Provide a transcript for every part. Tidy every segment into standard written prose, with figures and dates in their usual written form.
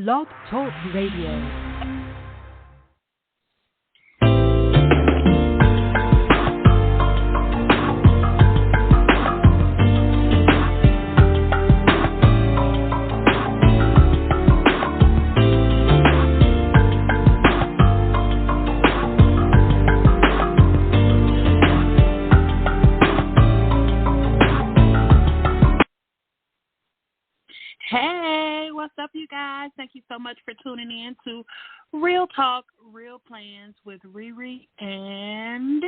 Blog Talk Radio. Hey, what's up, you guys? Thank you so much for tuning in to Real Talk, Real Plans with ReRe and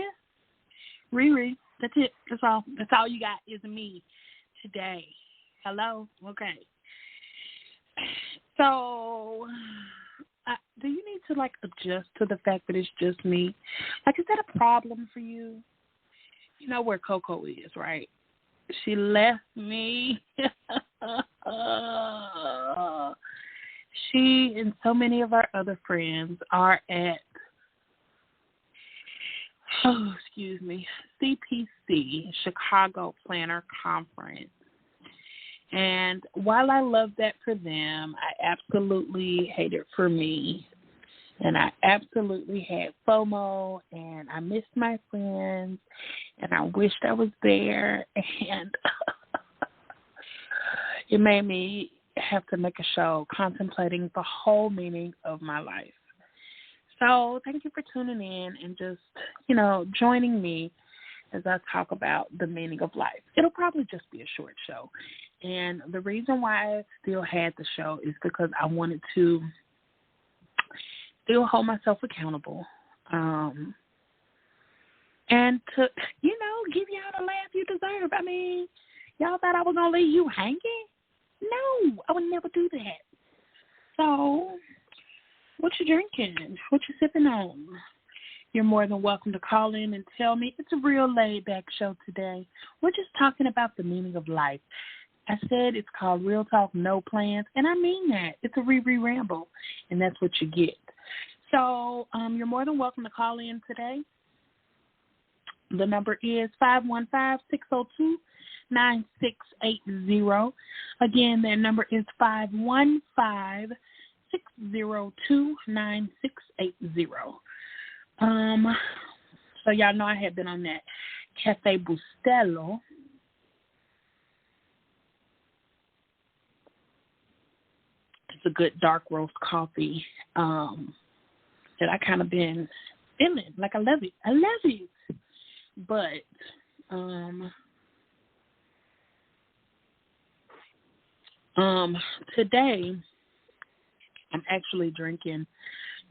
ReRe. That's it. That's all. That's all you got is me today. Hello? Okay. So, do you need to, adjust to the fact that it's just me? Is that a problem for you? You know where Coco is, right? She left me. She and so many of our other friends are at, CPC, Chicago Planner Conference. And while I love that for them, I absolutely hate it for me. And I absolutely had FOMO, and I missed my friends, and I wished I was there, and it made me have to make a show contemplating the whole meaning of my life. So thank you for tuning in and just, joining me as I talk about the meaning of life. It'll probably just be a short show. And the reason why I still had the show is because I wanted to still hold myself accountable, and to, give y'all the laugh you deserve. I mean, y'all thought I was going to leave you hanging? No, I would never do that. So, what you drinking? What you sipping on? You're more than welcome to call in and tell me. It's a real laid-back show today. We're just talking about the meaning of life. I said it's called Real Talk, No Plans, and I mean that. It's a ReRe ramble, and that's what you get. So you're more than welcome to call in today. The number is 515-602-9680. Again, that number is 515-602-9680. So y'all know I had been on that Cafe Bustelo. It's a good dark roast coffee that I kind of been feeling. I love it. I love it. But today I'm actually drinking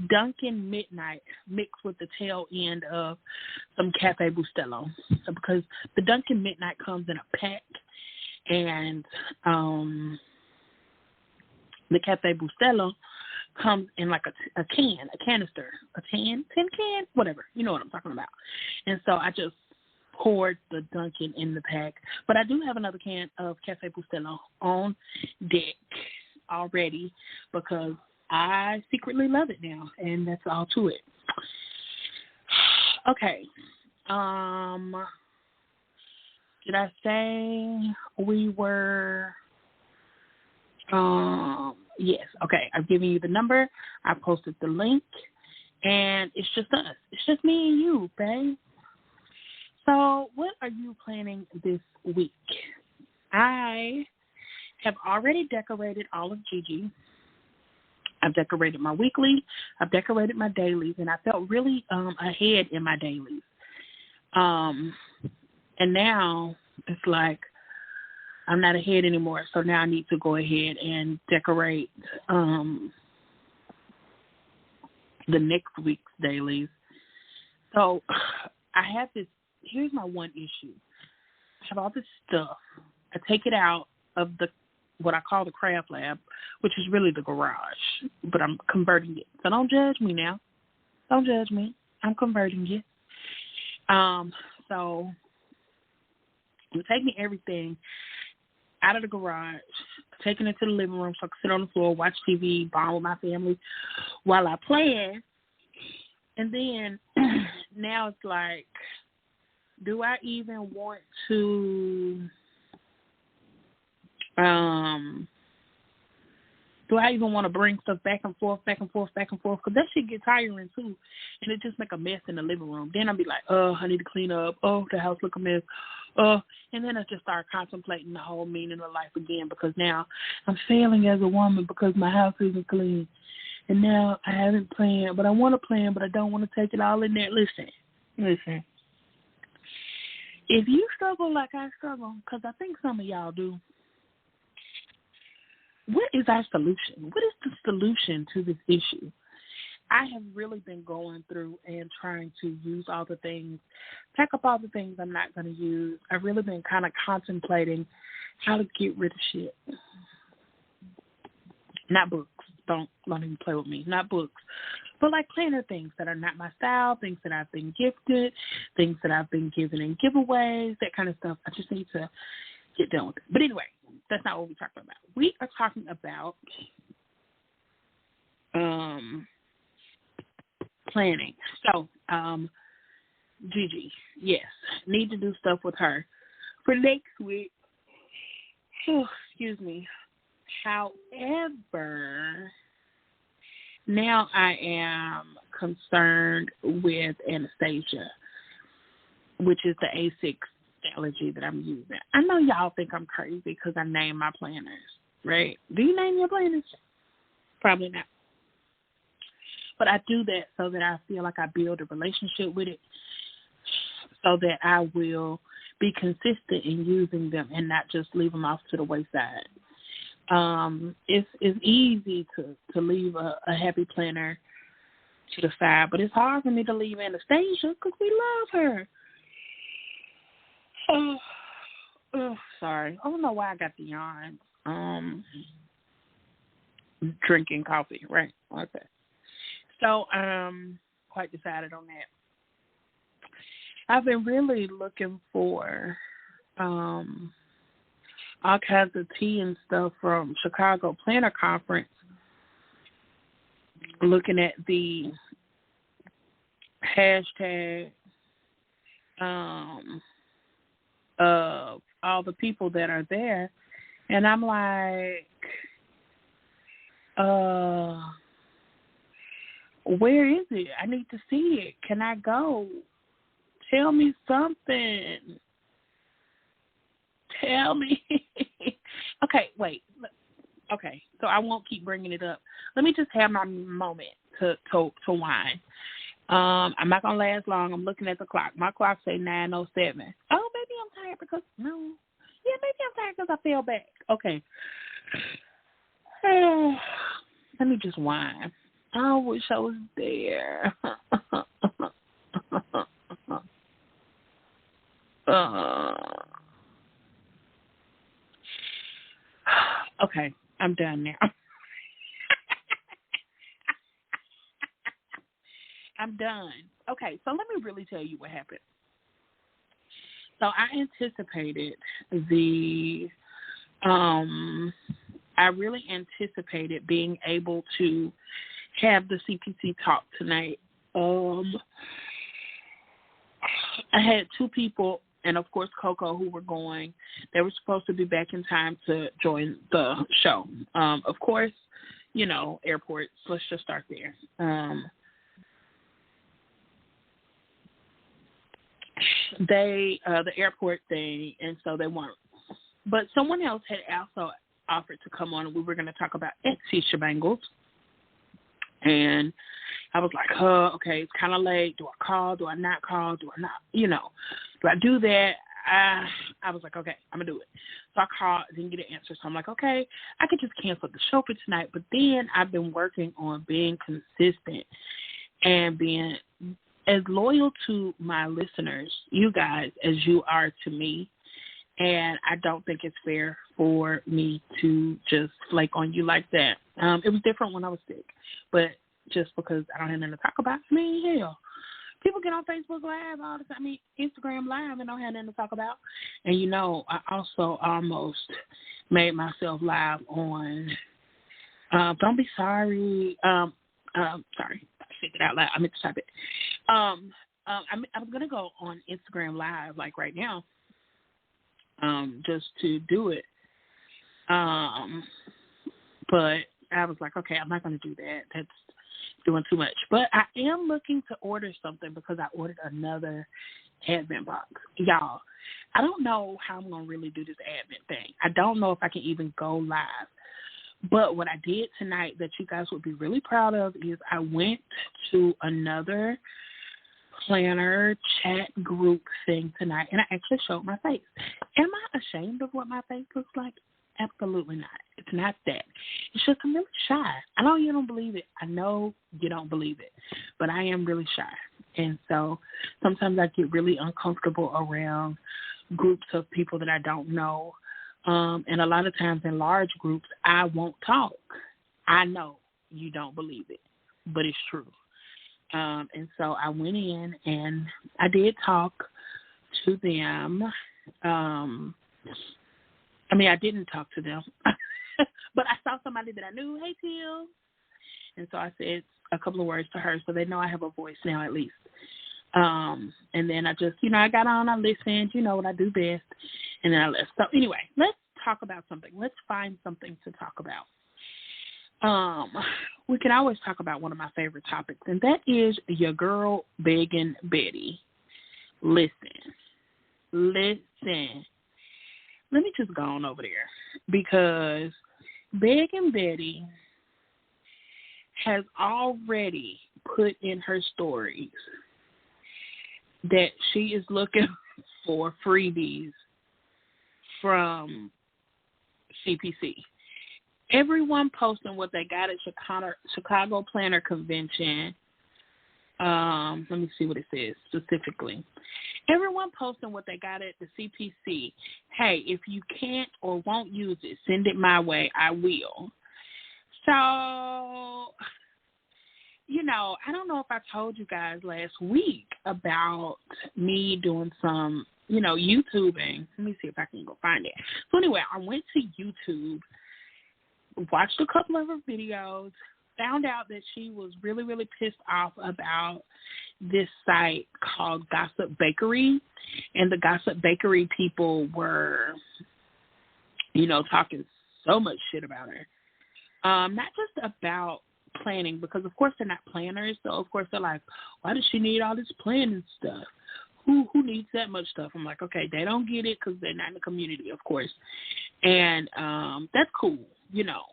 Dunkin' Midnight mixed with the tail end of some Cafe Bustelo. So because the Dunkin' Midnight comes in a pack, and the Cafe Bustelo comes in a canister, a tin can, whatever. You know what I'm talking about. And so I just poured the Dunkin' in the pack. But I do have another can of Cafe Bustelo on deck already because I secretly love it now, and that's all to it. Okay. Did I say we were... Yes. Okay. I've given you the number. I posted the link, and it's just us. It's just me and you, babe. So what are you planning this week? I have already decorated all of Gigi. I've decorated my weekly. I've decorated my dailies, and I felt really ahead in my dailies. And now it's like I'm not ahead anymore, so now I need to go ahead and decorate the next week's dailies. So I have this. Here's my one issue. I have all this stuff. I take it out of what I call the craft lab, which is really the garage, but I'm converting it. So don't judge me now. Don't judge me. I'm converting it. So I'm taking everything out of the garage, taking it to the living room so I can sit on the floor, watch TV, bond with my family while I plan. And then now it's like, do I even want to Do I even want to bring stuff back and forth, back and forth, back and forth? Because that shit get tiring, too. And it just make a mess in the living room. Then I'll be like, I need to clean up. Oh, the house look a mess. And then I just start contemplating the whole meaning of life again, because now I'm failing as a woman because my house isn't clean. And now I haven't planned, but I want to plan, but I don't want to take it all in there. Listen. If you struggle like I struggle, because I think some of y'all do, what is our solution? What is the solution to this issue? I have really been going through and trying to use all the things, pack up all the things I'm not going to use. I've really been kind of contemplating how to get rid of shit. Not books. Don't even play with me. Not books. But like planner things that are not my style, things that I've been gifted, things that I've been given in giveaways, that kind of stuff. I just need to get done with it. But anyway, that's not what we're talking about. We are talking about planning. So, Gigi, yes, need to do stuff with her for next week. Oh, excuse me. However, now I am concerned with Anastasia, which is the A6 allergy that I'm using. I know y'all think I'm crazy because I name my planners, right? Do you name your planners? Probably not. But I do that so that I feel like I build a relationship with it, so that I will be consistent in using them and not just leave them off to the wayside. It's easy to leave a happy planner to the side, but it's hard for me to leave Anastasia because we love her. Oh, sorry. I don't know why I got the yawn. Drinking coffee, right? Okay. So, quite decided on that. I've been really looking for all kinds of tea and stuff from Chicago Planner Conference, looking at the hashtag of all the people that are there, and I'm like, where is it? I need to see it. Can I go? Tell me something. Tell me. Okay, wait. Okay, so I won't keep bringing it up. Let me just have my moment to whine. I'm not going to last long. I'm looking at the clock. My clock say 9:07. Oh, maybe I'm tired because, no. Yeah, maybe I'm tired because I fell back. Okay. Let me just whine. I wish I was there. Okay, I'm done now. I'm done. Okay, so let me really tell you what happened. So I anticipated I really anticipated being able to have the CPC talk tonight. I had two people, and of course Coco, who were going. They were supposed to be back in time to join the show. Of course, you know, airports. Let's just start there. The airport thing, and so they weren't. But someone else had also offered to come on, and we were going to talk about Etsy shebangles. And I was like, okay, it's kind of late. Do I call? Do I not call? Do I not? You know, do I do that? I was like, okay, I'm going to do it. So I called, didn't get an answer. So I'm like, okay, I could just cancel the show for tonight. But then I've been working on being consistent and being as loyal to my listeners, you guys, as you are to me. And I don't think it's fair for me to just flake on you like that. It was different when I was sick, but just because I don't have nothing to talk about, I mean, hell, people get on Facebook Live all the time, Instagram Live, and don't have nothing to talk about. And, you know, I also almost made myself live on Don't Be Sorry. Sorry, I said it out loud. I meant to type it. I was going to go on Instagram Live, like right now, just to do it. But I was like, okay, I'm not going to do that. That's doing too much. But I am looking to order something because I ordered another Advent box. Y'all, I don't know how I'm going to really do this Advent thing. I don't know if I can even go live. But what I did tonight that you guys would be really proud of is I went to another planner chat group thing tonight, and I actually showed my face. Am I ashamed of what my face looks like? Absolutely not. It's not that. It's just I'm really shy. I know you don't believe it. I know you don't believe it, but I am really shy. And so sometimes I get really uncomfortable around groups of people that I don't know. And a lot of times in large groups, I won't talk. I know you don't believe it, but it's true. And so I went in and I did talk to them. I didn't talk to them, but I saw somebody that I knew. Hey, Teal. And so I said a couple of words to her so they know I have a voice now at least. And then I just, I got on, I listened, what I do best, and then I left. So anyway, let's talk about something. Let's find something to talk about. We can always talk about one of my favorite topics, and that is your girl begging Betty. Listen. Let me just go on over there because begging Betty has already put in her stories that she is looking for freebies from CPC. Everyone posting what they got at Chicago Planner Convention. Let me see what it says specifically. Everyone posting what they got at the CPC. Hey, if you can't or won't use it, send it my way. I will. So, I don't know if I told you guys last week about me doing some, YouTubing. Let me see if I can go find it. So anyway, I went to YouTube, watched a couple of her videos, found out that she was really, really pissed off about this site called Gossip Bakery. And the Gossip Bakery people were, talking so much shit about her. Not just about planning, because of course they're not planners. So of course they're like, why does she need all this planning stuff? Who needs that much stuff? I'm like, okay, they don't get it because they're not in the community, of course. And that's cool.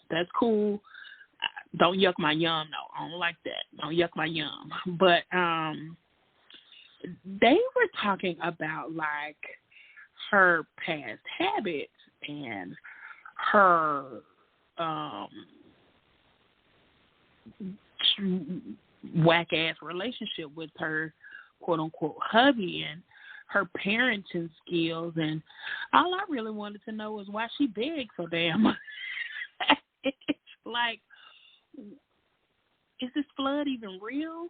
That's cool. Don't yuck my yum. No, I don't like that. Don't yuck my yum. But they were talking about like her past habits and her whack ass relationship with her quote unquote hubby and her parenting skills. And all I really wanted to know was why she begged so damn much. It's like, is this flood even real?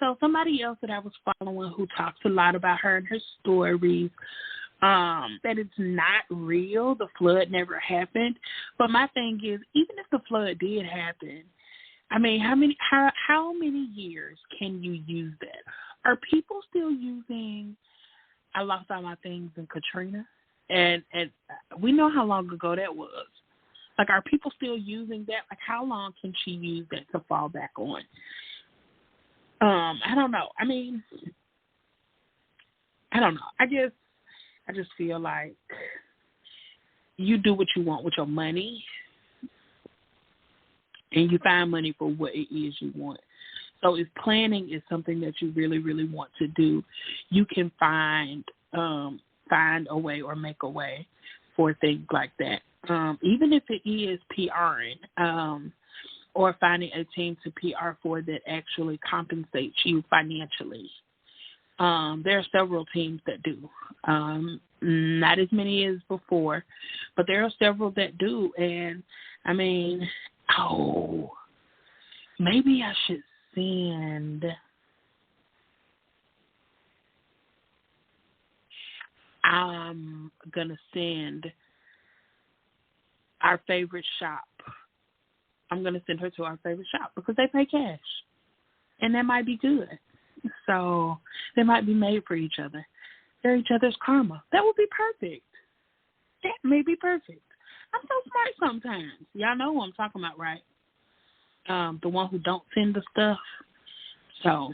So somebody else that I was following who talks a lot about her and her stories, that it's not real. The flood never happened. But my thing is, even if the flood did happen, I mean, how many years can you use that? Are people still using I lost all my things in Katrina? And we know how long ago that was. Like, are people still using that? Like, how long can she use that to fall back on? I don't know. I mean, I don't know. I just feel like you do what you want with your money, and you find money for what it is you want. So if planning is something that you really, really want to do, you can find a way or make a way for things like that. Even if it is PRing, or finding a team to PR for that actually compensates you financially. There are several teams that do. Not as many as before, but there are several that do. And, I mean, maybe I should send... I'm going to send our favorite shop. I'm going to send her to our favorite shop because they pay cash. And that might be good. So they might be made for each other. They're each other's karma. That would be perfect. That may be perfect. I'm so smart sometimes. Y'all know who I'm talking about, right? the one who don't send the stuff. So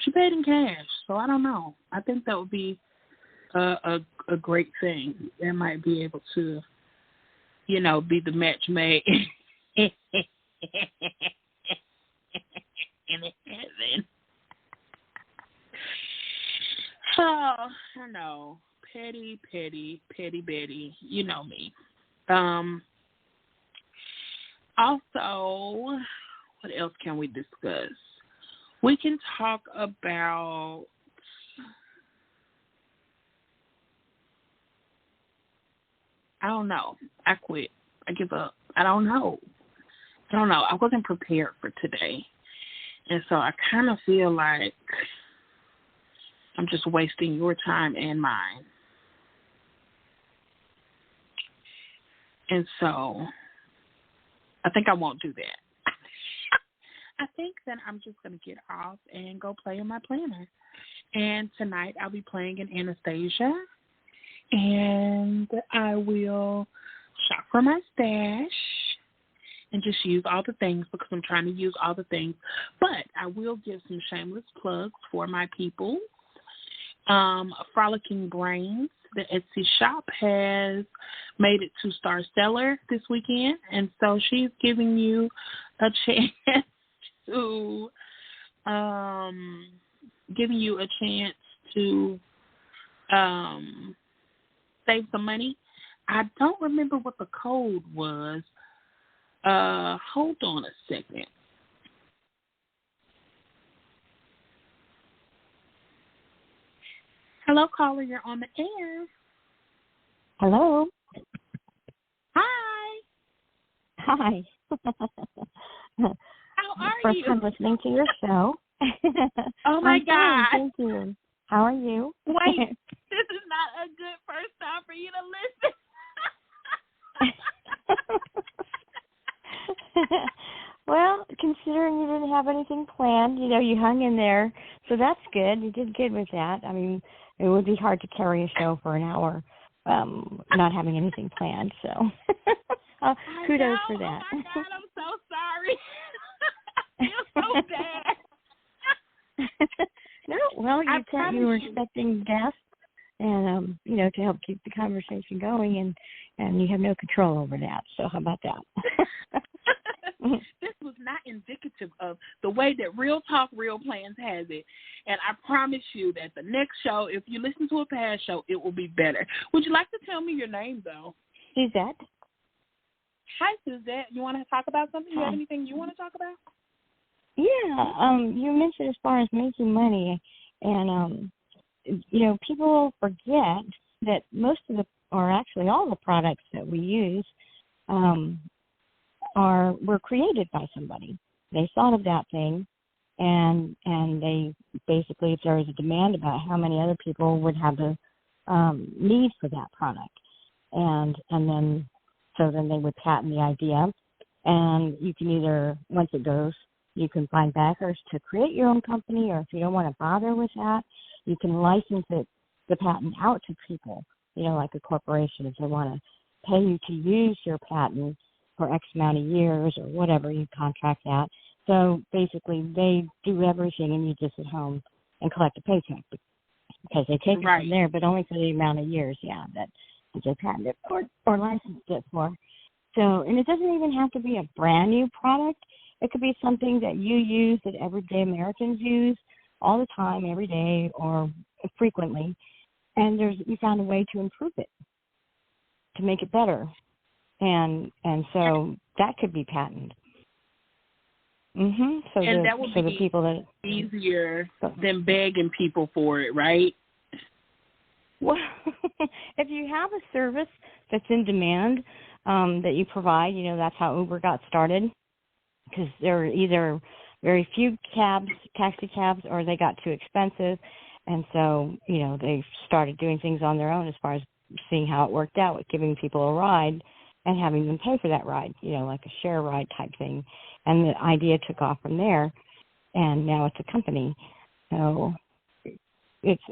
she paid in cash. So I don't know. I think that would be a great thing. That might be able to, be the match made in heaven. So I know, petty Betty. You know me. Also, what else can we discuss? We can talk about I don't know. I quit. I give up. I don't know. I wasn't prepared for today. And so I kind of feel like I'm just wasting your time and mine. And so I think I won't do that. I think that I'm just going to get off and go play in my planner. And tonight I'll be playing in Anastasia. And I will shop for my stash and just use all the things because I'm trying to use all the things. But I will give some shameless plugs for my people. Frolicking Brains, the Etsy shop, has made it 2-star seller this weekend. And so she's giving you a chance to save some money. I don't remember what the code was. Hold on a second. Hello, caller. You're on the air. Hello. Hi. Hi. How are First you? time listening to your show. Oh, my I'm God. fine, thank you. How are you? Wait, this is not a good first time for you to listen. Well, considering you didn't have anything planned, you hung in there, so that's good. You did good with that. I mean, it would be hard to carry a show for an hour not having anything planned, so kudos for that. Oh, my God, I'm so sorry. I feel so bad. No, well, you said you were expecting guests, and to help keep the conversation going, and you have no control over that. So how about that? This was not indicative of the way that Real Talk, Real Plans has it. And I promise you that the next show, if you listen to a past show, it will be better. Would you like to tell me your name, though? Suzette. Hi, Suzette. You want to talk about something? You have anything you want to talk about? Yeah. You mentioned as far as making money, and, people forget that most of or actually all the products that we use were created by somebody. They thought of that thing, and they basically, if there was a demand about how many other people would have the need for that product, and then they would patent the idea, and you can either, once it goes, you can find backers to create your own company, or if you don't want to bother with that, you can license the patent out to people, like a corporation, if they want to pay you to use your patent for X amount of years or whatever, you contract that. So basically they do everything and you just at home and collect a paycheck because they take it from there, but only for the amount of years, that they patented or licensed it for. So, and it doesn't even have to be a brand new product. It could be something that you use that everyday Americans use all the time, every day or frequently. And you found a way to improve it, to make it better. And so that could be patented. Mm-hmm. So and that would be the people that easier than begging people for it, right? Well, if you have a service that's in demand that you provide, that's how Uber got started, because there were either very few taxi cabs, or they got too expensive. And so, they started doing things on their own as far as seeing how it worked out with giving people a ride and having them pay for that ride, like a share ride type thing. And the idea took off from there, and now it's a company. So it's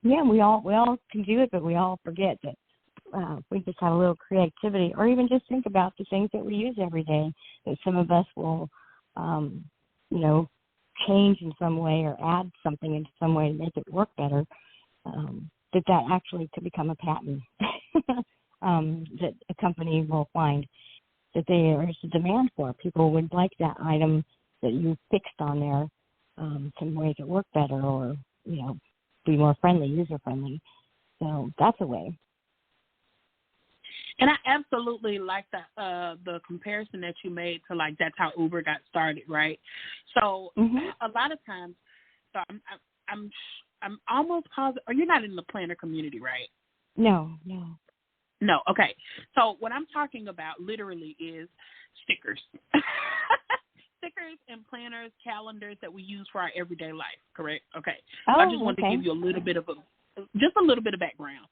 we all can do it, but we all forget that we just have a little creativity, or even just think about the things that we use every day that some of us will, change in some way or add something in some way to make it work better, that actually could become a patent that a company will find that there is a demand for. People would like that item that you fixed on there to make it work better or, be more friendly, user-friendly. So that's a way. And I absolutely like the comparison that you made to, like, that's how Uber got started, right? So a lot of times, so I'm almost positive, or you're not in the planner community, right? No. No, okay. So what I'm talking about literally is stickers. Stickers and planners, calendars that we use for our everyday life, correct? Okay. So I just wanted to give you a little bit of background.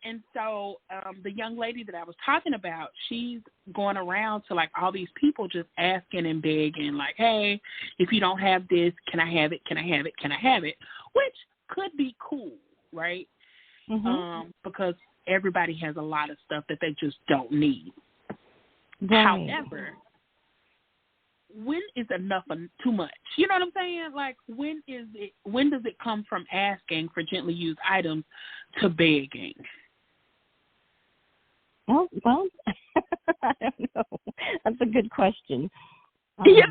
And so the young lady that I was talking about, she's going around to, like, all these people just asking and begging, like, hey, if you don't have this, can I have it? Can I have it? Can I have it? Which could be cool, right? Because everybody has a lot of stuff that they just don't need. Right. However, when is enough too much? You know what I'm saying? Like, when does it come from asking for gently used items to begging? Oh, well, I don't know. That's a good question. Yeah.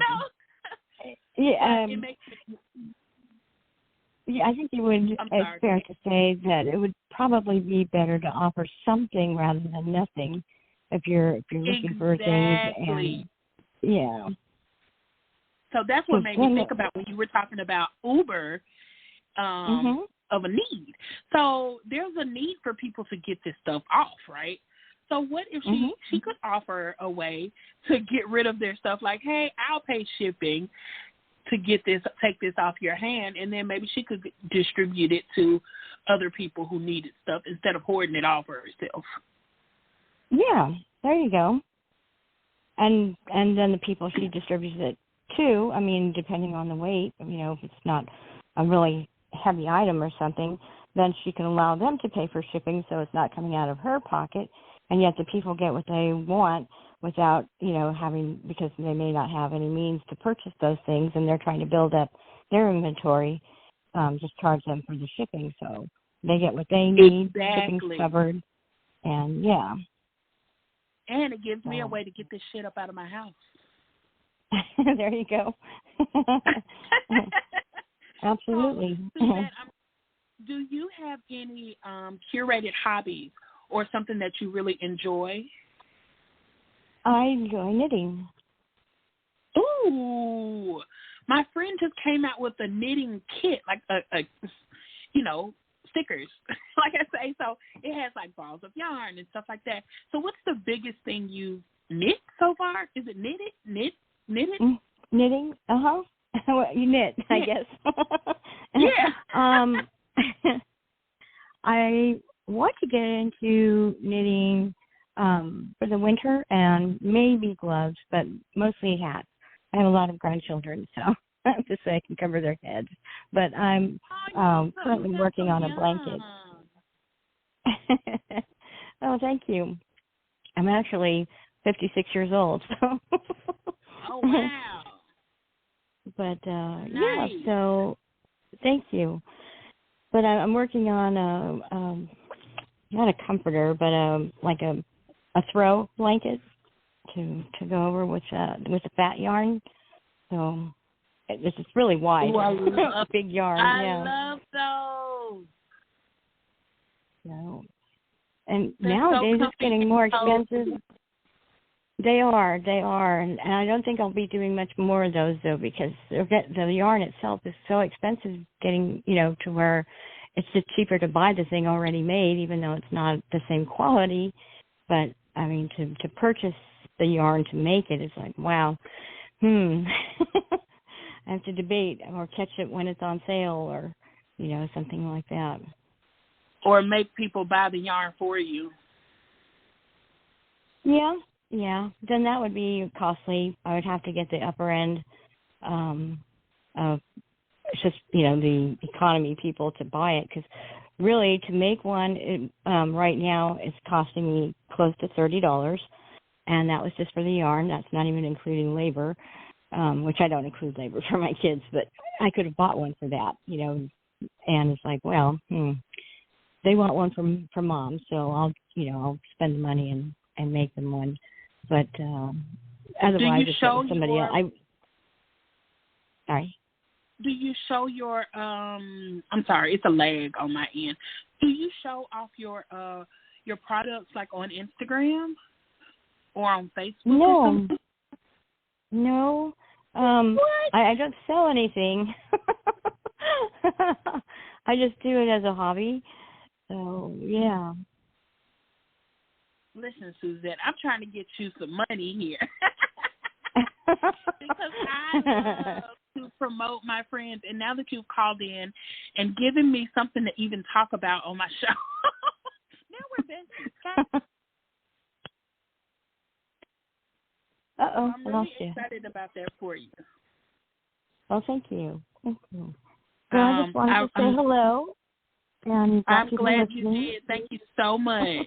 I think it's fair to say that it would probably be better to offer something rather than nothing if you're looking for things. And, yeah. So that's what made me think about when you were talking about Uber of a need. So there's a need for people to get this stuff off, right? So what if she could offer a way to get rid of their stuff, like, hey, I'll pay shipping to take this off your hand, and then maybe she could distribute it to other people who needed stuff instead of hoarding it all for herself. Yeah, there you go. And then the people she distributes it to, I mean, depending on the weight, if it's not a really heavy item or something, then she can allow them to pay for shipping so it's not coming out of her pocket, and yet the people get what they want without, because they may not have any means to purchase those things, and they're trying to build up their inventory, just charge them for the shipping. So they get what they need, shipping's covered, and yeah. And it gives me a way to get this shit up out of my house. There you go. Absolutely. So, Suzanne, do you have any curated hobbies or something that you really enjoy? I enjoy knitting. Ooh, my friend just came out with a knitting kit, like stickers, like I say. So it has like balls of yarn and stuff like that. So what's the biggest thing you knit so far? Is it knitted? Knitted? Knitting? Well, you knit, I guess. Yeah. I want to get into knitting for the winter and maybe gloves, but mostly hats. I have a lot of grandchildren, so just so I can cover their heads. But I'm currently working on a blanket. Oh, thank you. I'm actually 56 years old, so. Oh, wow. But, nice. Yeah, so thank you. But I'm working on not a comforter, but like a throw blanket to go over with a fat yarn. So this is really wide. Ooh, I love big yarn. I love those. So, and They're nowadays so it's getting more expensive. They are, and I don't think I'll be doing much more of those though, because the yarn itself is so expensive. Getting to where it's just cheaper to buy the thing already made, even though it's not the same quality. But I mean, to purchase the yarn to make it is like, wow. I have to debate or catch it when it's on sale or something like that. Or make people buy the yarn for you. Yeah. Then that would be costly. I would have to get the upper end of just, the economy people to buy it, because really, to make one, right now, it's costing me close to $30, and that was just for the yarn. That's not even including labor, which I don't include labor for my kids, but I could have bought one for that, and it's like, well, they want one from Mom, so I'll spend the money and make them one. But otherwise, it's somebody else. Sorry. Do you show your I'm sorry, it's a lag on my end. Do you show off your products like on Instagram or on Facebook or something? No. I don't sell anything. I just do it as a hobby. So, yeah. Listen, Suzette, I'm trying to get you some money here. Because I love to promote my friends, and now that you've called in and given me something to even talk about on my show, now we're besties. Uh-oh, I'm really excited about that for you. Well, thank you. Thank you. So I just wanted to say hello. And I'm glad you did. Thank you so much.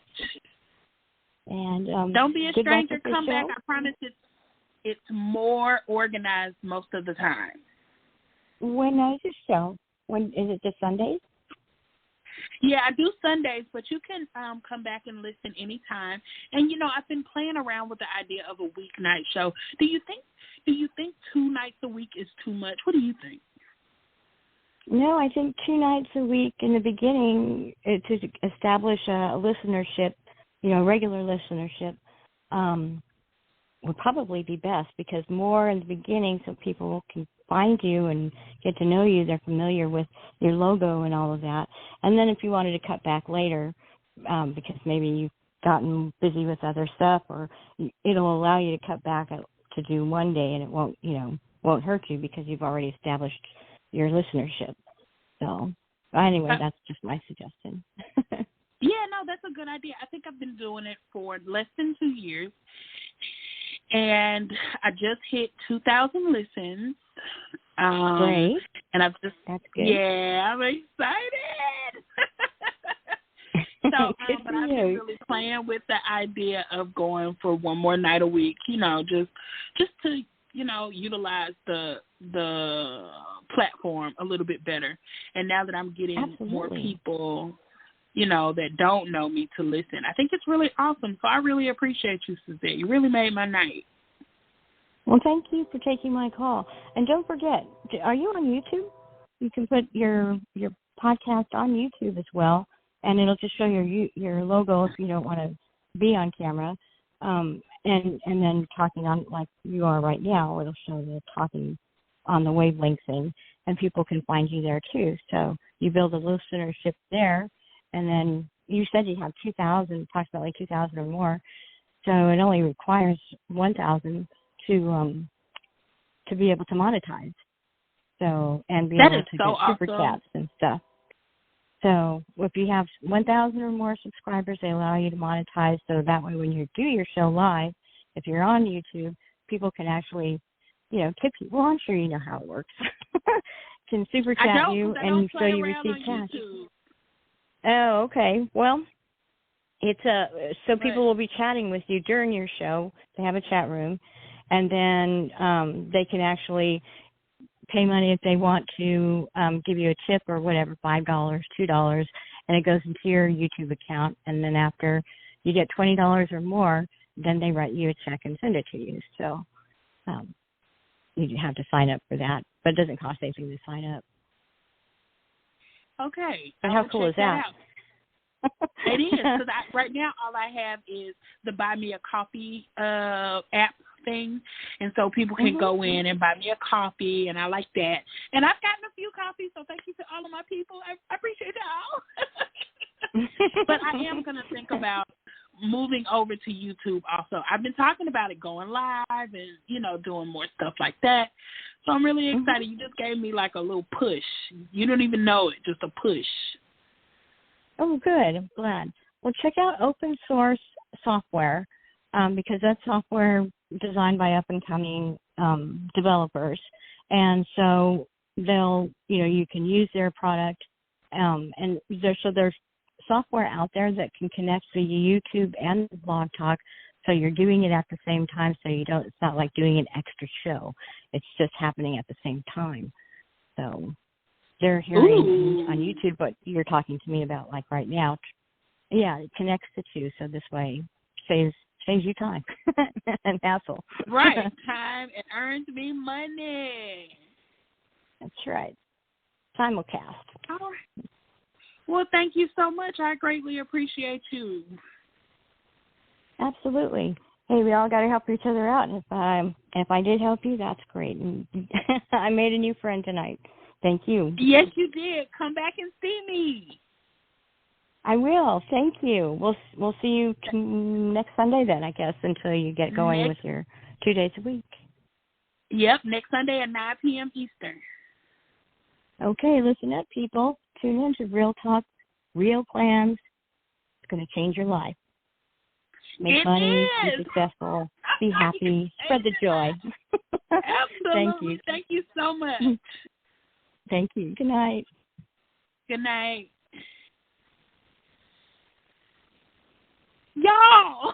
And don't be a stranger. Come back. I promise it's more organized most of the time. When is the show? When is it? Just Sundays? Yeah, I do Sundays, but you can come back and listen anytime. And I've been playing around with the idea of a weeknight show. Do you think 2 nights a week is too much? What do you think? No, I think 2 nights a week in the beginning to establish a listenership, regular listenership, would probably be best, because more in the beginning so people can find you and get to know you. They're familiar with your logo and all of that. And then if you wanted to cut back later, because maybe you've gotten busy with other stuff, or it'll allow you to cut back to do one day, and it won't hurt you because you've already established your listenership. So anyway, that's just my suggestion. Yeah, no, that's a good idea. I think I've been doing it for less than 2 years, and I just hit 2,000 listens. Great. And that's good. Yeah, I'm excited. So, but I've been really playing with the idea of going for one more night a week. Just to utilize the platform a little bit better. And now that I'm getting more people, that don't know me to listen, I think it's really awesome. So I really appreciate you, Suzette. You really made my night. Well, thank you for taking my call. And don't forget, are you on YouTube? You can put your podcast on YouTube as well, and it'll just show your logo if you don't want to be on camera. And then talking on like you are right now, it'll show the talking on the wavelength thing, and people can find you there too. So you build a listenership there, and then you said you have 2,000, approximately 2,000 or more. So it only requires 1,000 to be able to monetize. So and be able to get super chats and stuff. So if you have 1,000 or more subscribers, they allow you to monetize. So that way, when you do your show live, if you're on YouTube, people can actually, tip you. Well, I'm sure you know how it works. Can super chat you, and so you receive cash. Oh, okay. Well, it's so people will be chatting with you during your show. They have a chat room, and then they can actually pay money if they want to give you a tip or whatever, $5, $2, and it goes into your YouTube account. And then after you get $20 or more, then they write you a check and send it to you. So you have to sign up for that, but it doesn't cost anything to sign up. Okay. But how cool is that? It is, because right now all I have is the Buy Me a Coffee app thing, and so people can go in and buy me a coffee, and I like that. And I've gotten a few copies, so thank you to all of my people. I appreciate y'all. But I am going to think about moving over to YouTube also. I've been talking about it going live and, doing more stuff like that. So I'm really excited. You just gave me like a little push. You don't even know it, just a push. Oh, good. I'm glad. Well, check out open source software because that's software designed by up-and-coming developers. And so they'll, you can use their product And there's software out there that can connect to YouTube and Blog Talk, so you're doing it at the same time, so it's not like doing an extra show. It's just happening at the same time. So they're hearing on YouTube what you're talking to me about, like right now. Yeah, it connects the two, so this way saves you time and hassle. Right, time, and earns me money. That's right. Simulcast. All right. Well, thank you so much. I greatly appreciate you. Absolutely. Hey, we all got to help each other out. And if I did help you, that's great. And I made a new friend tonight. Thank you. Yes, you did. Come back and see me. I will. Thank you. We'll see you next Sunday then, I guess, until you get going with your 2 days a week. Yep, next Sunday at 9 p.m. Eastern. Okay, listen up, people. Tune in to Real Talk, Real Plans. It's going to change your life. Make money, be successful, be happy, spread the joy. Absolutely. Thank you so much. Thank you. Good night. Good night. Y'all.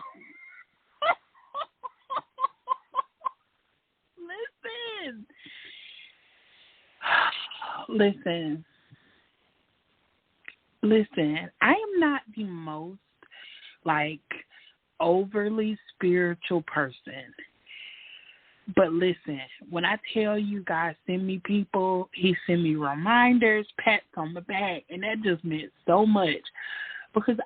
Listen. I am not the most, overly spiritual person. But listen, when I tell you God send me people, he send me reminders, pats on the back, and that just meant so much. Because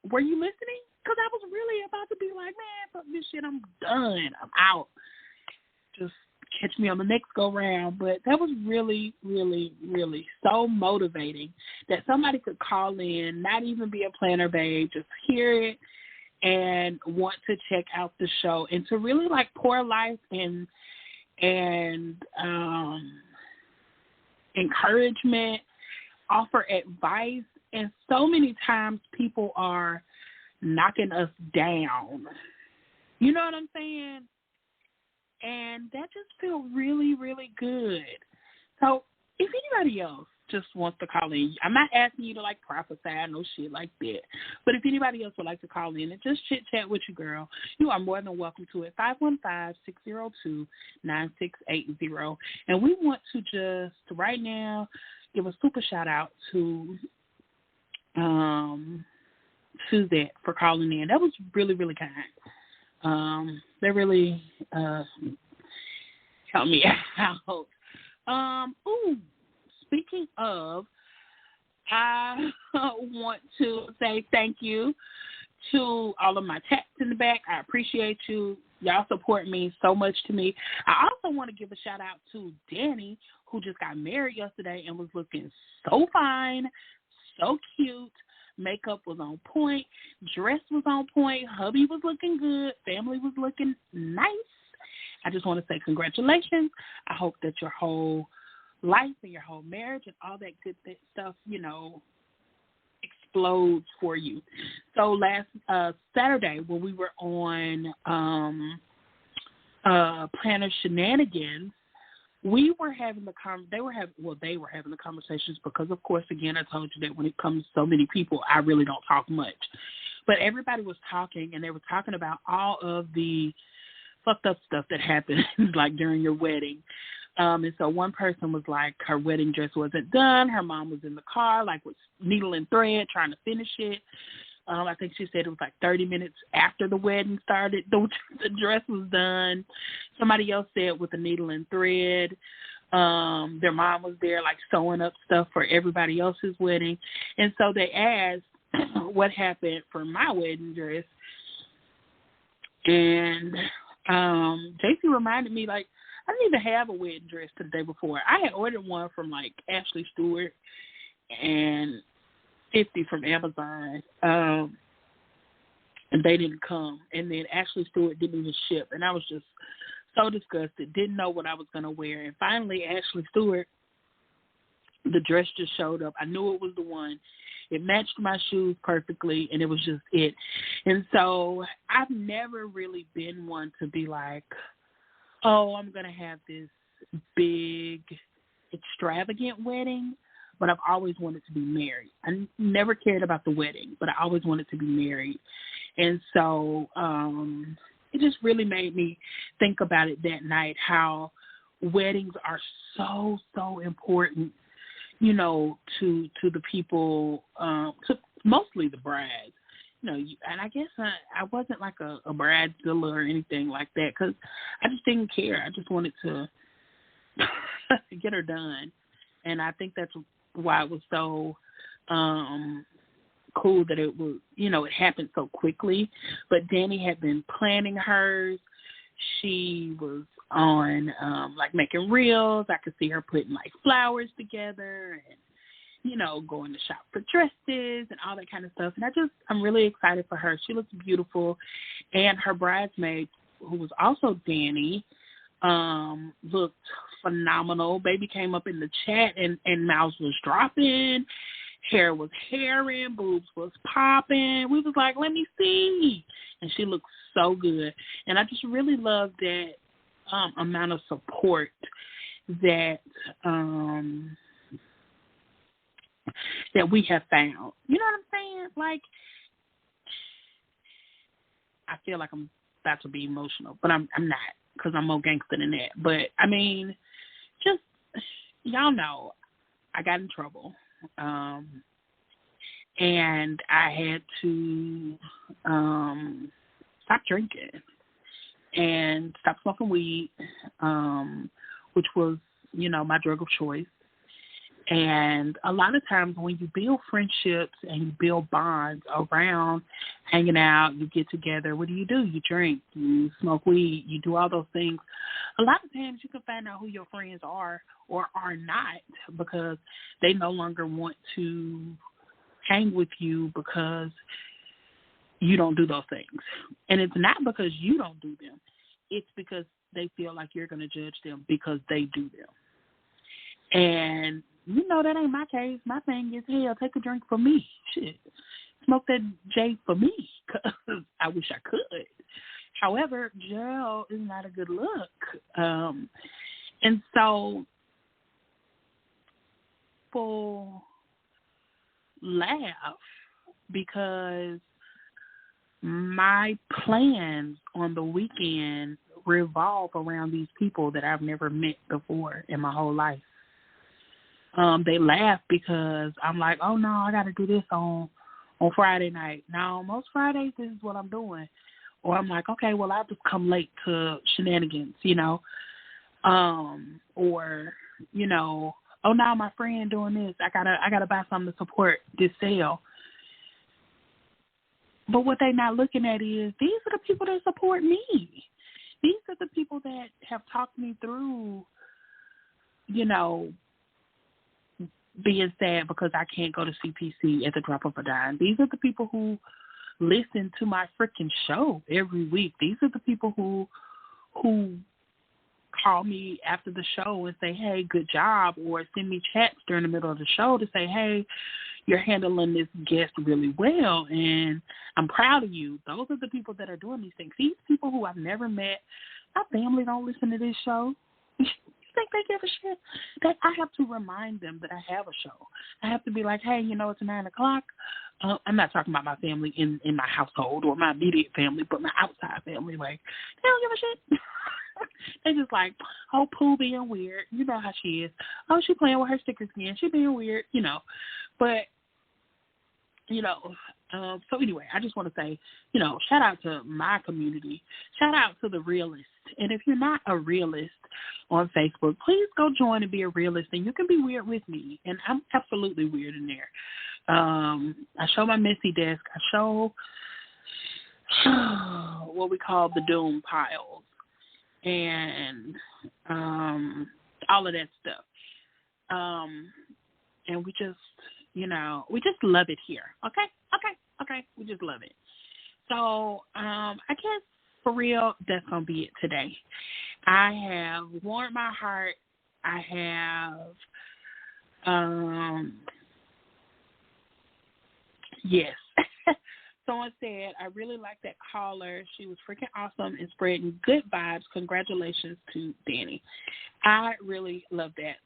were you listening? Because I was really about to be like, man, fuck this shit, I'm done, I'm out. Just catch me on the next go round. But that was really, really, really so motivating that somebody could call in, not even be a planner babe, just hear it and want to check out the show and to really pour life and encouragement, offer advice. And so many times people are knocking us down. You know what I'm saying? And that just feels really, really good. So if anybody else just wants to call in, I'm not asking you to prophesy, no shit like that. But if anybody else would like to call in and just chit-chat with you, girl, you are more than welcome to it. 515-602-9680. And we want to just right now give a super shout out to Suzette for calling in. That was really, really kind. That really helped me out. Speaking of, I want to say thank you to all of my chats in the back. I appreciate you. Y'all support me so much to me. I also want to give a shout out to Danny, who just got married yesterday and was looking so fine, so cute. Makeup was on point. Dress was on point. Hubby was looking good. Family was looking nice. I just want to say congratulations. I hope that your whole life and your whole marriage and all that good stuff, explodes for you. So last Saturday when we were on Planner Shenanigans, we were having they were having the conversations because, of course, again, I told you that when it comes to so many people, I really don't talk much. But everybody was talking, and they were talking about all of the fucked up stuff that happened, during your wedding. And so one person was like, her wedding dress wasn't done. Her mom was in the car, with needle and thread, trying to finish it. I think she said it was 30 minutes after the wedding started, the dress was done. Somebody else said with a needle and thread. Their mom was there, sewing up stuff for everybody else's wedding. And so they asked what happened for my wedding dress. And JC reminded me, I didn't even have a wedding dress the day before. I had ordered one from, Ashley Stewart and 50 from Amazon, and they didn't come. And then Ashley Stewart didn't even ship. And I was just so disgusted, didn't know what I was going to wear. And finally, Ashley Stewart, the dress just showed up. I knew it was the one. It matched my shoes perfectly, and it was just it. And so I've never really been one to be oh, I'm going to have this big, extravagant wedding. but I've always wanted to be married. I never cared about the wedding, but I always wanted to be married. And so it just really made me think about it that night, how weddings are so, so important, you know, to the people, to mostly the brides. You know, and I guess I wasn't like a bridezilla or anything like that, because I just didn't care. I just wanted to get her done. And I think that's why it was so cool that it was, you know, it happened so quickly. But Danny had been planning hers. She was on like making reels. I could see her putting like flowers together and, you know, going to shop for dresses and all that kind of stuff. And I'm really excited for her. She looks beautiful. And her bridesmaid, who was also Danny, looked phenomenal. Baby came up in the chat and mouths was dropping, hair was hairing, boobs was popping. We was like, let me see. And she looked so good. And I just really love that amount of support that that we have found. You know what I'm saying? Like, I feel like I'm about to be emotional, but I'm not, because I'm more gangster than that. But, I mean, just, y'all know, I got in trouble. And I had to stop drinking and stop smoking weed, which was, you know, my drug of choice. And a lot of times when you build friendships and you build bonds around hanging out, you get together, what do? You drink, you smoke weed, you do all those things. A lot of times you can find out who your friends are or are not, because they no longer want to hang with you because you don't do those things. And it's not because you don't do them. It's because they feel like you're going to judge them because they do them. And you know that ain't my case. My thing is, hell, take a drink for me. Shit. Smoke that J for me, because I wish I could. However, jail is not a good look. And so, people laugh because my plans on the weekend revolve around these people that I've never met before in my whole life. They laugh because I'm like, oh, no, I got to do this on Friday night. Now, most Fridays, this is what I'm doing. Or I'm like, okay, well, I'll just come late to shenanigans, you know. Or, you know, oh, now my friend doing this. I gotta buy something to support this sale. But what they're not looking at is, these are the people that support me. These are the people that have talked me through, you know, being sad because I can't go to CPC at the drop of a dime. These are the people who listen to my freaking show every week. These are the people who call me after the show and say, hey, good job, or send me chats during the middle of the show to say, hey, you're handling this guest really well, and I'm proud of you. Those are the people that are doing these things. These people who I've never met, my family don't listen to this show. You think they give a shit? That I have to remind them that I have a show. I have to be like, hey, you know, it's 9 o'clock. I'm not talking about my family in my household or my immediate family, but my outside family. Like, they don't give a shit. They just like, oh, Pooh being weird. You know how she is. Oh, she playing with her stickers again. She being weird, you know. But, you know, so anyway, I just want to say, you know, shout out to my community. Shout out to the realist. And if you're not a realist on Facebook, please go join and be a realist. And you can be weird with me. And I'm absolutely weird in there. I show my messy desk. I show what we call the doom piles. And all of that stuff. And we just, you know, we just love it here. Okay. We just love it. So I guess for real, that's going to be it today. I have warmed my heart. I have, yes. Someone said, I really like that caller. She was freaking awesome and spreading good vibes. Congratulations to Danny. I really love that.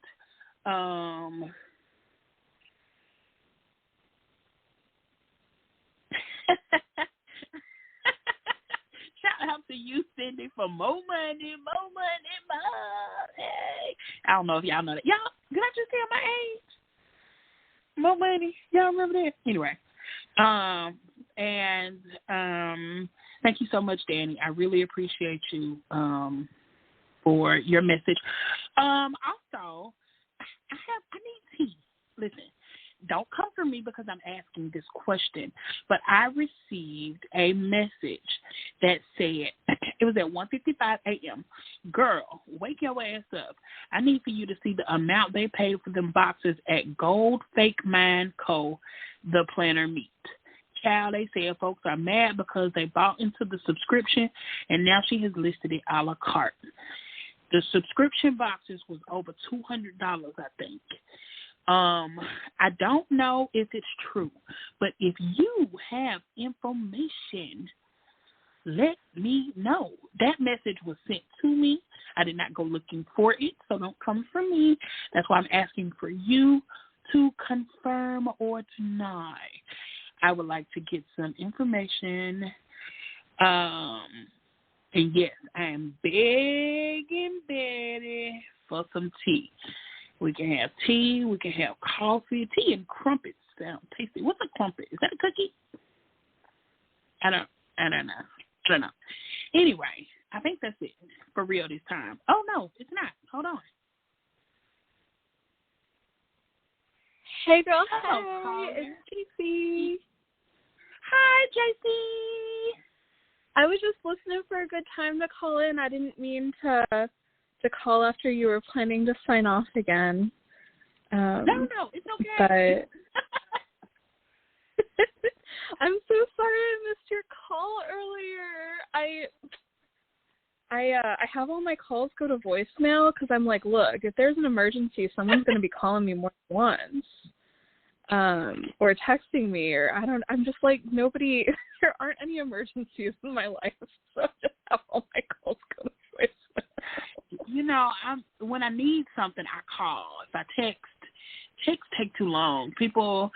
After you sending for more money. I don't know if y'all know that. Y'all, did I just tell my age? More money. Y'all remember that? Anyway. Thank you so much, Danny. I really appreciate you for your message. Also, I need tea. Listen, don't come for me because I'm asking this question, but I received a message that said, it was at 1:55 a.m. Girl, wake your ass up. I need for you to see the amount they paid for them boxes at Gold Fake Mine Co., the planner meat. Child, they said folks are mad because they bought into the subscription, and now she has listed it a la carte. The subscription boxes was over $200, I think. I don't know if it's true, but if you have information, let me know. That message was sent to me. I did not go looking for it, so don't come for me. That's why I'm asking for you to confirm or deny. I would like to get some information. And yes, I am begging Betty for some tea. We can have tea. We can have coffee. Tea and crumpets sound tasty. What's a crumpet? Is that a cookie? I don't know. Anyway, I think that's it for real this time. Oh, no, it's not. Hold on. Hey, girl. Hello, hey, it's JC. Hi, JC. I was just listening for a good time to call in. I didn't mean to call after you were planning to sign off again. No, it's okay. But I'm so sorry I missed your call earlier. I have all my calls go to voicemail because I'm like, look, if there's an emergency, someone's going to be calling me more than once, or texting me, or I'm just like, nobody, there aren't any emergencies in my life, so I just have all my calls go to voicemail. You know, when I need something, I call. If I text take too long. People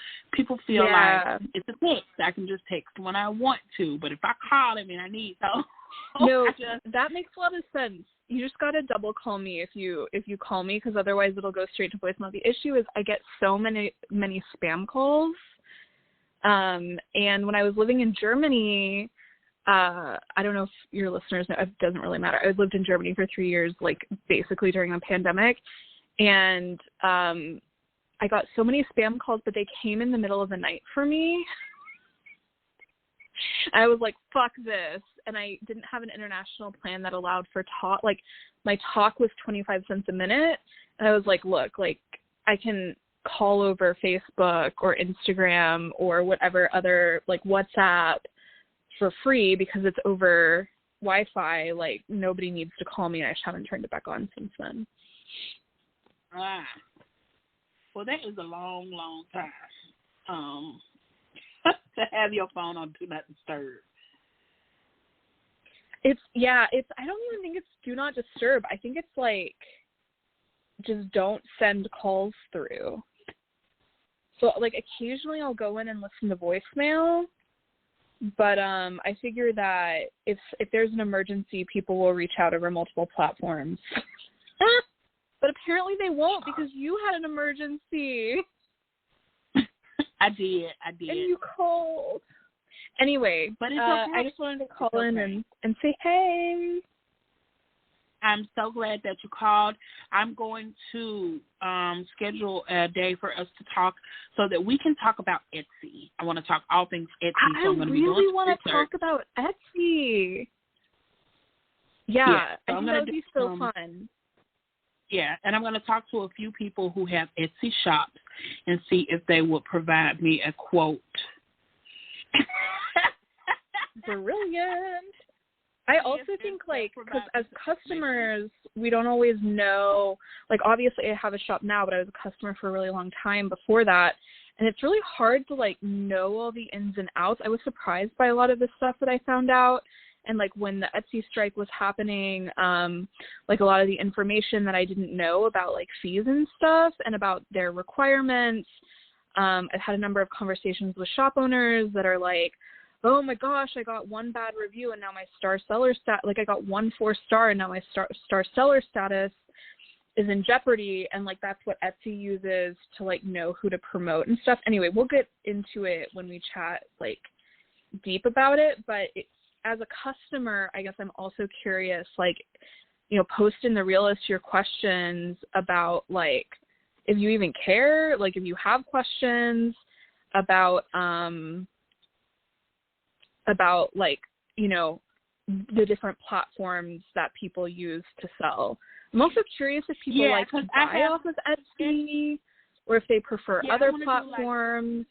feel like it's a text. I can just text when I want to, but if I call them and I need something. No, that makes a lot of sense. You just got to double call me if you call me, because otherwise it'll go straight to voicemail. The issue is I get so many spam calls. And when I was living in Germany, I don't know if your listeners know, it doesn't really matter. I lived in Germany for 3 years, like basically during the pandemic. And I got so many spam calls, but they came in the middle of the night for me. I was like, fuck this. And I didn't have an international plan that allowed for talk. Like, my talk was 25 cents a minute. And I was like, look, like, I can call over Facebook or Instagram or whatever other, like, WhatsApp for free because it's over Wi-Fi. Like, nobody needs to call me. And I just haven't turned it back on since then. Well, that is a long, long time. To have your phone on Do Not Disturb. I don't even think it's Do Not Disturb. I think it's like, just don't send calls through. So, like, occasionally I'll go in and listen to voicemail, but I figure that if there's an emergency, people will reach out over multiple platforms. But apparently they won't, because you had an emergency. I did. And you called. Anyway, but it's okay. I just wanted to call in and say, hey. I'm so glad that you called. I'm going to schedule a day for us to talk so that we can talk about Etsy. I want to talk all things Etsy. So I really want to talk about Etsy. Yeah, I think that would be so fun. Yeah, and I'm going to talk to a few people who have Etsy shops and see if they would provide me a quote. Brilliant. I also think, like, because as customers, we don't always know, like, obviously I have a shop now, but I was a customer for a really long time before that, and it's really hard to, like, know all the ins and outs. I was surprised by a lot of the stuff that I found out. And, like, when the Etsy strike was happening, like, a lot of the information that I didn't know about, like, fees and stuff and about their requirements. I've had a number of conversations with shop owners that are like, oh my gosh, I got one bad review and now my star seller I got 1 4-star and now my star seller status is in jeopardy, and like that's what Etsy uses to like know who to promote and stuff. Anyway, we'll get into it when we chat like deep about it, but as a customer, I guess I'm also curious, like, you know, post in the reel list your questions about like if you even care, like if you have questions about like, you know, the different platforms that people use to sell. I'm also curious if people like to buy off of Etsy or if they prefer other platforms.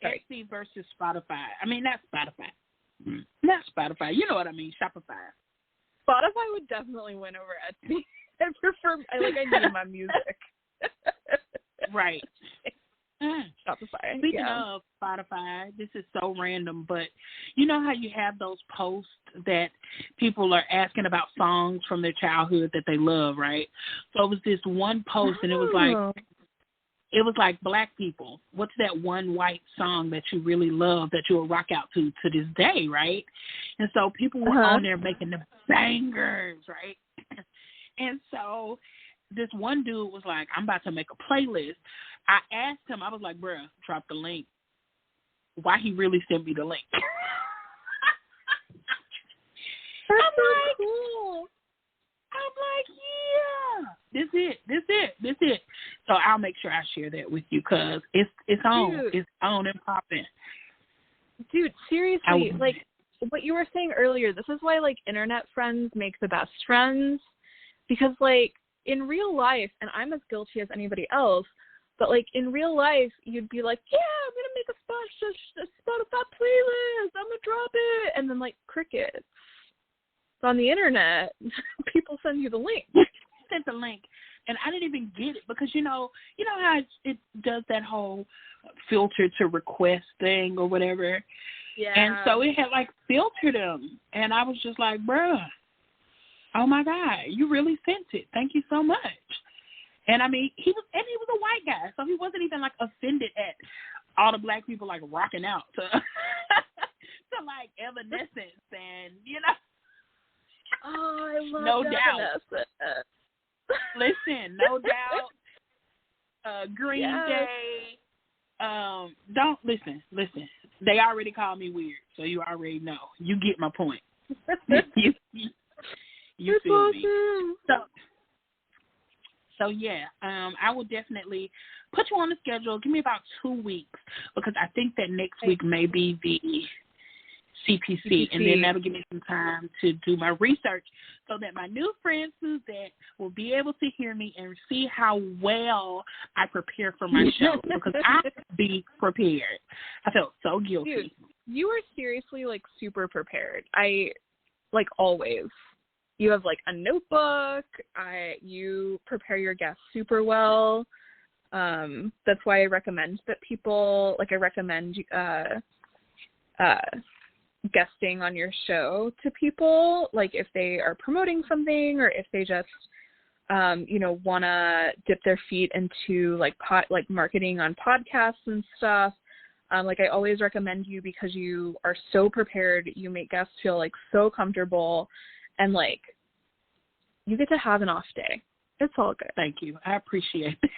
Etsy versus Spotify. I mean, not Spotify. Not Spotify. You know what I mean, Shopify. Spotify would definitely win over Etsy. I need my music. Right. Shopify. Speaking of Spotify, this is so random, but you know how you have those posts that people are asking about songs from their childhood that they love, right? So it was this one post, and it was like Black people. What's that one white song that you really love that you'll rock out to this day, right? And so people were on there making the bangers, right? And so this one dude was like, I'm about to make a playlist. I asked him, I was like, bruh, drop the link. Why he really sent me the link? Cool. I'm like, yeah, this it. So I'll make sure I share that with you because it's on. Dude. It's on and popping. Dude, seriously, like what you were saying earlier, this is why like internet friends make the best friends, because like in real life, and I'm as guilty as anybody else, but like in real life, you'd be like, yeah, I'm going to make a Spotify playlist. I'm going to drop it. And then like crickets. So on the internet, people send you the link. Sent the link. And I didn't even get it because, you know how it does that whole filter to request thing or whatever. Yeah. And so it had like filtered them. And I was just like, bruh, oh my God, you really sent it. Thank you so much. And I mean, he was a white guy, so he wasn't even like offended at all the Black people like rocking out to to like Evanescence and Oh, I love no Evanescence. Doubt. Listen, No Doubt, Green Day. Don't listen. They already call me weird, so you already know. You get my point. you feel me? So yeah, I will definitely put you on the schedule. Give me about 2 weeks because I think that next week may be the CPC, and then that'll give me some time to do my research so that my new friend Suzette will be able to hear me and see how well I prepare for my show because I have to be prepared. I felt so guilty. Dude, you are seriously like super prepared. I like always. You have like a notebook. You prepare your guests super well. That's why I recommend that people I recommend guesting on your show to people, like if they are promoting something or if they just want to dip their feet into like marketing on podcasts and stuff. I always recommend you because you are so prepared. You make guests feel like so comfortable. And, like, you get to have an off day. It's all good. Thank you. I appreciate it.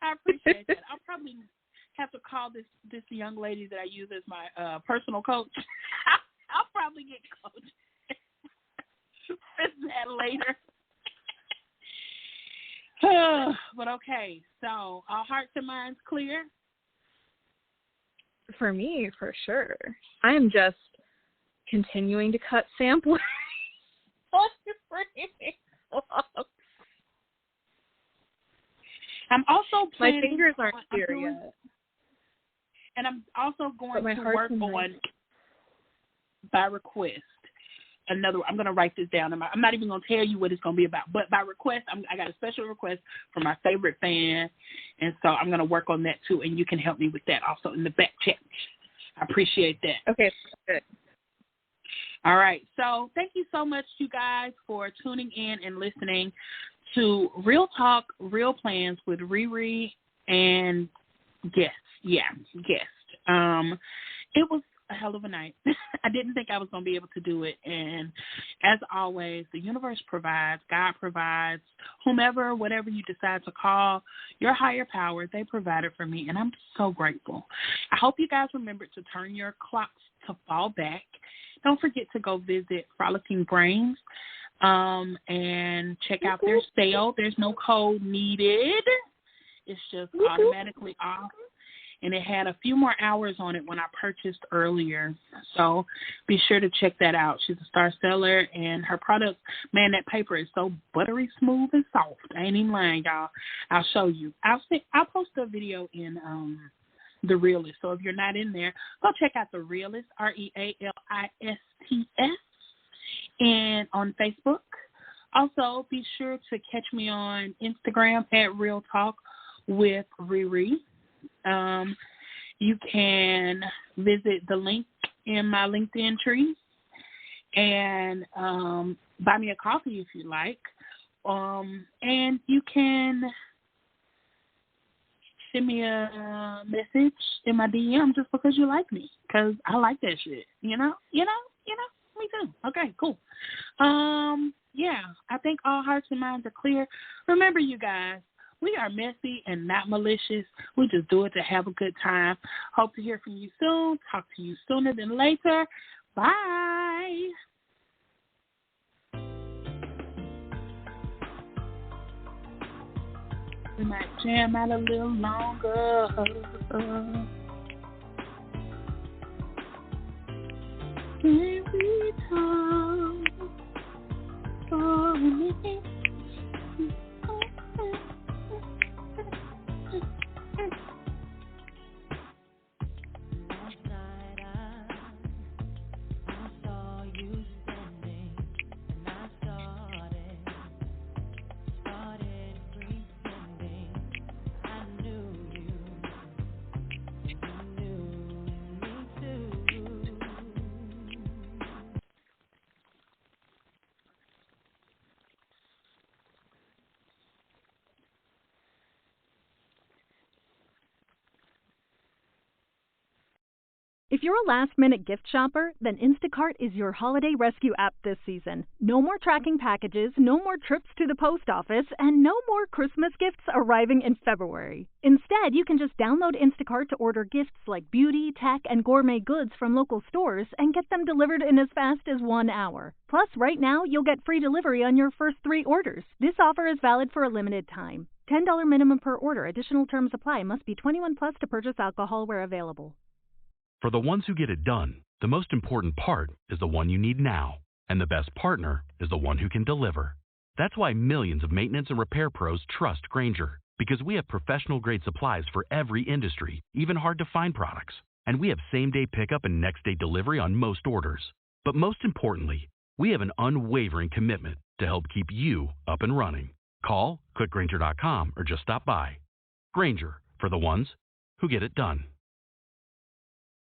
I appreciate that. I'll probably have to call this young lady that I use as my personal coach. I'll probably get coached for that later. But, okay. So, our hearts and minds clear? For me, for sure. I am just continuing to cut samples. I'm also planning. My fingers aren't here yet. And I'm also going to work on, by request, I'm going to write this down. I'm not even going to tell you what it's going to be about. But by request, I got a special request from my favorite fan. And so I'm going to work on that too. And you can help me with that also in the back chat. I appreciate that. Okay, good. All right. So thank you so much, you guys, for tuning in and listening to Real Talk, Real Plans with ReRe and guests. Yeah, guests. It was a hell of a night. I didn't think I was going to be able to do it. And as always, the universe provides, God provides, whomever, whatever you decide to call, your higher power, they provided for me. And I'm so grateful. I hope you guys remember to turn your clocks to fall back. Don't forget to go visit Frolicking Brains and check out their sale. There's no code needed. It's just automatically off. And it had a few more hours on it when I purchased earlier. So be sure to check that out. She's a star seller, and her products, man, that paper is so buttery smooth and soft. I ain't even lying, y'all. I'll show you. I'll post a video in The Realist. So if you're not in there, go check out The Realist, ReAlists, and on Facebook. Also, be sure to catch me on Instagram at Real Talk with ReRe. You can visit the link in my LinkedIn tree and buy me a coffee if you like. And you can send me a message in my DM just because you like me, because I like that shit. You know, me too. Okay, cool. Yeah, I think all hearts and minds are clear. Remember, you guys, we are messy and not malicious. We just do it to have a good time. Hope to hear from you soon. Talk to you sooner than later. Bye. We might jam out a little longer. Can we talk for a minute? If you're a last-minute gift shopper, then Instacart is your holiday rescue app this season. No more tracking packages, no more trips to the post office, and no more Christmas gifts arriving in February. Instead, you can just download Instacart to order gifts like beauty, tech, and gourmet goods from local stores and get them delivered in as fast as 1 hour. Plus, right now, you'll get free delivery on your first 3 orders. This offer is valid for a limited time. $10 minimum per order. Additional terms apply. Must be 21 plus to purchase alcohol where available. For the ones who get it done, the most important part is the one you need now. And the best partner is the one who can deliver. That's why millions of maintenance and repair pros trust Grainger. Because we have professional-grade supplies for every industry, even hard-to-find products. And we have same-day pickup and next-day delivery on most orders. But most importantly, we have an unwavering commitment to help keep you up and running. Call, click Grainger.com, or just stop by. Grainger, for the ones who get it done.